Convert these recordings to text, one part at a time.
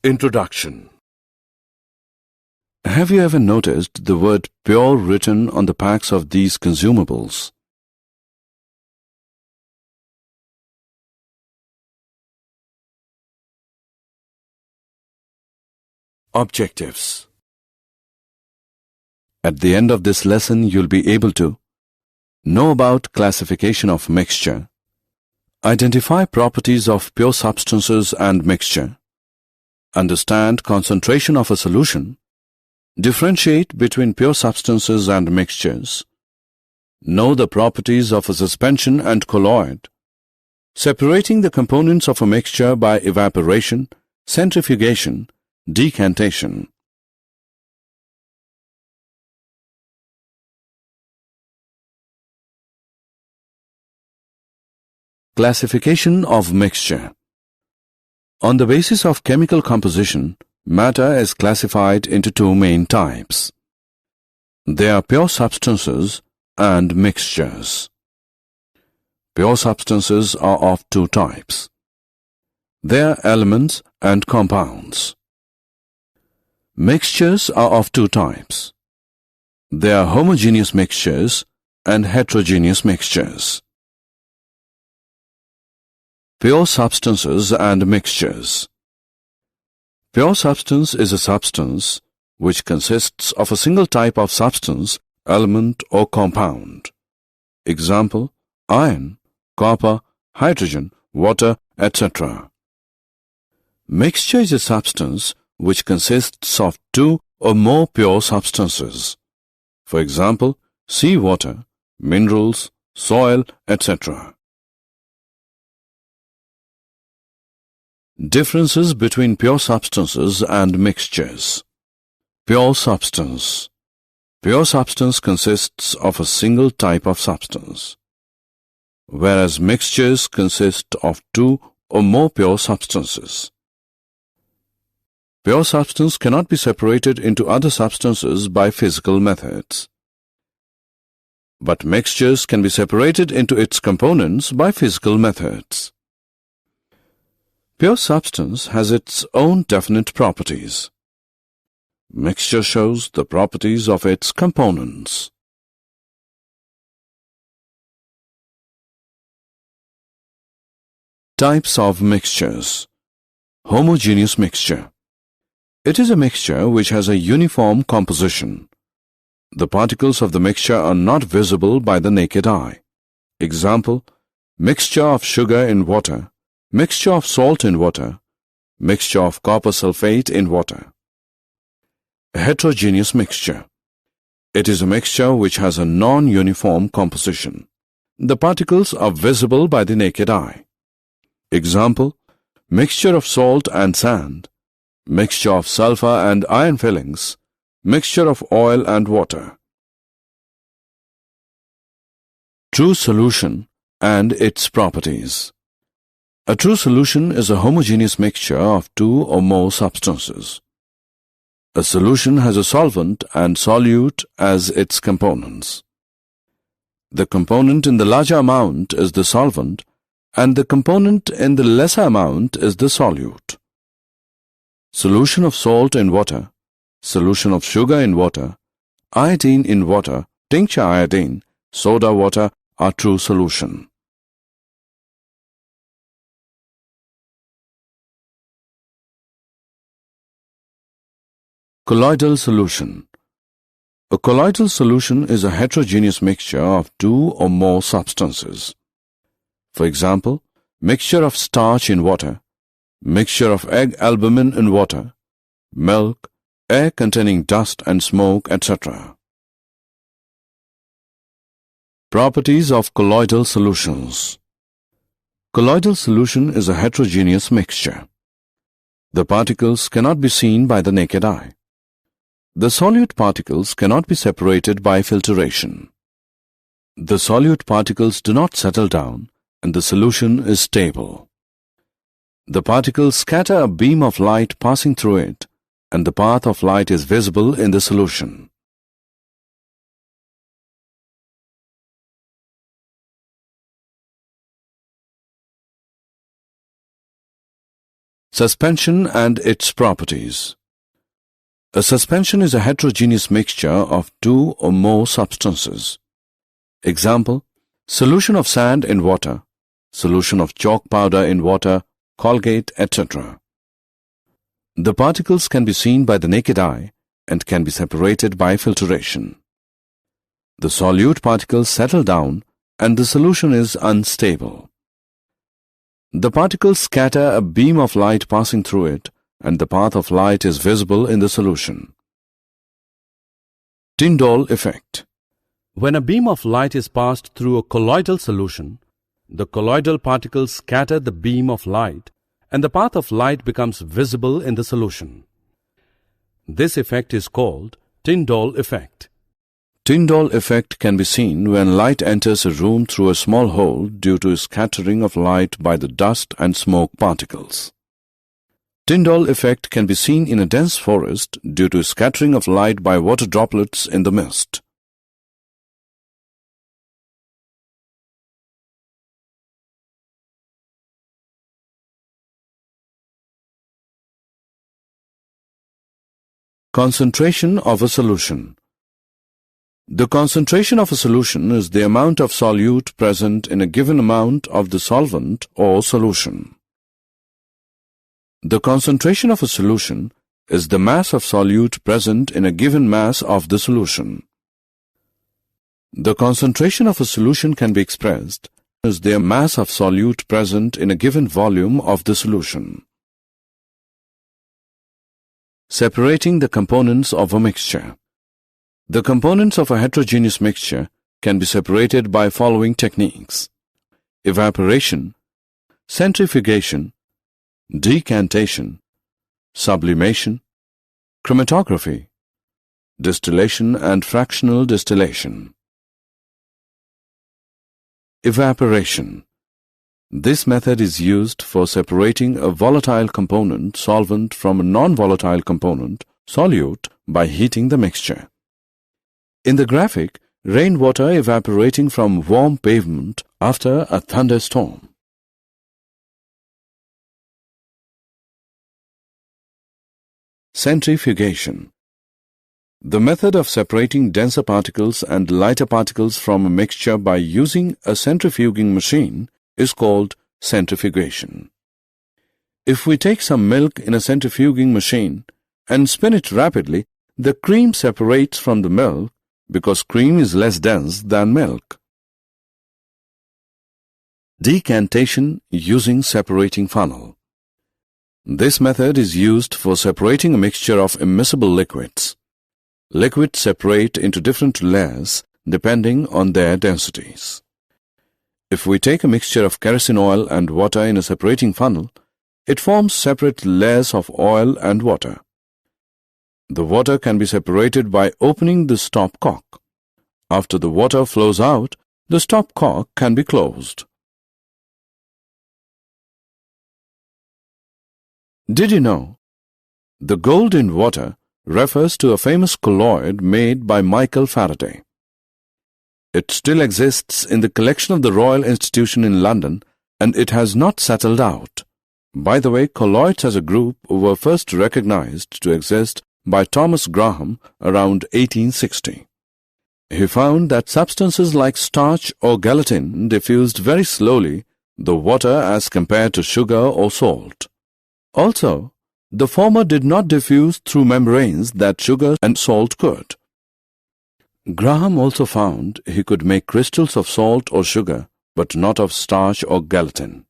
Introduction. Have you ever noticed the word pure written on the packs of these consumables? Objectives. At the end of this lesson, you'll be able to know about classification of mixture, identify properties of pure substances and mixture, understand concentration of a solution, differentiate between pure substances and mixtures, know the properties of a suspension and colloid, separating the components of a mixture by evaporation, centrifugation, decantation. Classification of mixture. On the basis of chemical composition, matter is classified into two main types. They are pure substances and mixtures. Pure substances are of two types. They are elements and compounds. Mixtures are of two types. They are homogeneous mixtures and heterogeneous mixtures. Pure substances and mixtures. Pure substance is a substance which consists of a single type of substance, element or compound. Example, iron, copper, hydrogen, water, etc. Mixture is a substance which consists of two or more pure substances. For example, seawater, minerals, soil, etc. Differences between pure substances and mixtures. Pure substance. Pure substance consists of a single type of substance, whereas mixtures consist of two or more pure substances. Pure substance cannot be separated into other substances by physical methods, but mixtures can be separated into its components by physical methods. Pure substance has its own definite properties. Mixture shows the properties of its components. Types of mixtures. Homogeneous mixture. It is a mixture which has a uniform composition. The particles of the mixture are not visible by the naked eye. Example, mixture of sugar in water, mixture of salt in water, mixture of copper sulfate in water. Heterogeneous mixture. It is a mixture which has a non-uniform composition. The particles are visible by the naked eye. Example, mixture of salt and sand, mixture of sulfur and iron fillings, mixture of oil and water. True solution and its properties. A true solution is a homogeneous mixture of two or more substances. A solution has a solvent and solute as its components. The component in the larger amount is the solvent, and the component in the lesser amount is the solute. Solution of salt in water, solution of sugar in water, iodine in water, tincture iodine, soda water are true solution. Colloidal solution. A colloidal solution is a heterogeneous mixture of two or more substances. For example, mixture of starch in water, mixture of egg albumin in water, milk, air containing dust and smoke, etc. Properties of colloidal solutions. Colloidal solution is a heterogeneous mixture. The particles cannot be seen by the naked eye. The solute particles cannot be separated by filtration. The solute particles do not settle down, and the solution is stable. The particles scatter a beam of light passing through it, and the path of light is visible in the solution. Suspension and its properties. A suspension is a heterogeneous mixture of two or more substances. Example: solution of sand in water, solution of chalk powder in water, Colgate, etc. The particles can be seen by the naked eye and can be separated by filtration. The solute particles settle down and the solution is unstable. The particles scatter a beam of light passing through it, and the path of light is visible in the solution. Tyndall effect. When a beam of light is passed through a colloidal solution, the colloidal particles scatter the beam of light, and the path of light becomes visible in the solution. This effect is called Tyndall effect. Tyndall effect can be seen when light enters a room through a small hole due to scattering of light by the dust and smoke particles. Tyndall effect can be seen in a dense forest due to scattering of light by water droplets in the mist. Concentration of a solution. The concentration of a solution is the amount of solute present in a given amount of the solvent or solution. The concentration of a solution is the mass of solute present in a given mass of the solution. The concentration of a solution can be expressed as the mass of solute present in a given volume of the solution. Separating the components of a mixture. The components of a heterogeneous mixture can be separated by following techniques: evaporation, centrifugation, decantation, sublimation, chromatography, distillation and fractional distillation. Evaporation. This method is used for separating a volatile component solvent from a non-volatile component solute by heating the mixture. In the graphic, rainwater evaporating from warm pavement after a thunderstorm. Centrifugation. The method of separating denser particles and lighter particles from a mixture by using a centrifuging machine is called centrifugation. If we take some milk in a centrifuging machine and spin it rapidly, the cream separates from the milk because cream is less dense than milk. Decantation using separating funnel. This method is used for separating a mixture of immiscible liquids. Liquids separate into different layers depending on their densities. If we take a mixture of kerosene oil and water in a separating funnel, it forms separate layers of oil and water. The water can be separated by opening the stopcock. After the water flows out, the stopcock can be closed. Did you know? The gold in water refers to a famous colloid made by Michael Faraday. It still exists in the collection of the Royal Institution in London, and it has not settled out. By the way, colloids as a group were first recognized to exist by Thomas Graham around 1860. He found that substances like starch or gelatin diffused very slowly the water as compared to sugar or salt. Also, the former did not diffuse through membranes that sugar and salt could. Graham also found he could make crystals of salt or sugar, but not of starch or gelatin.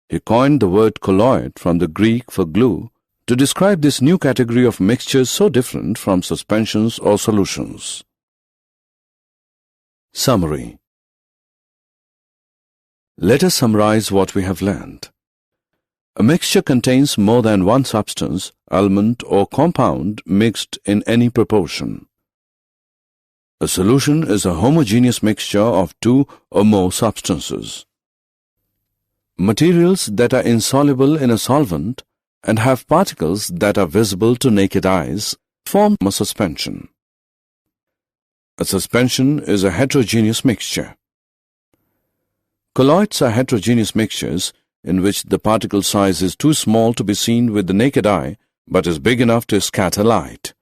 He coined the word colloid from the Greek for glue to describe this new category of mixtures so different from suspensions or solutions. Summary. Let us summarize what we have learned. A mixture contains more than one substance, element or compound mixed in any proportion. A solution is a homogeneous mixture of two or more substances. Materials that are insoluble in a solvent and have particles that are visible to naked eyes form a suspension. A suspension is a heterogeneous mixture. Colloids are heterogeneous mixtures in which the particle size is too small to be seen with the naked eye but is big enough to scatter light.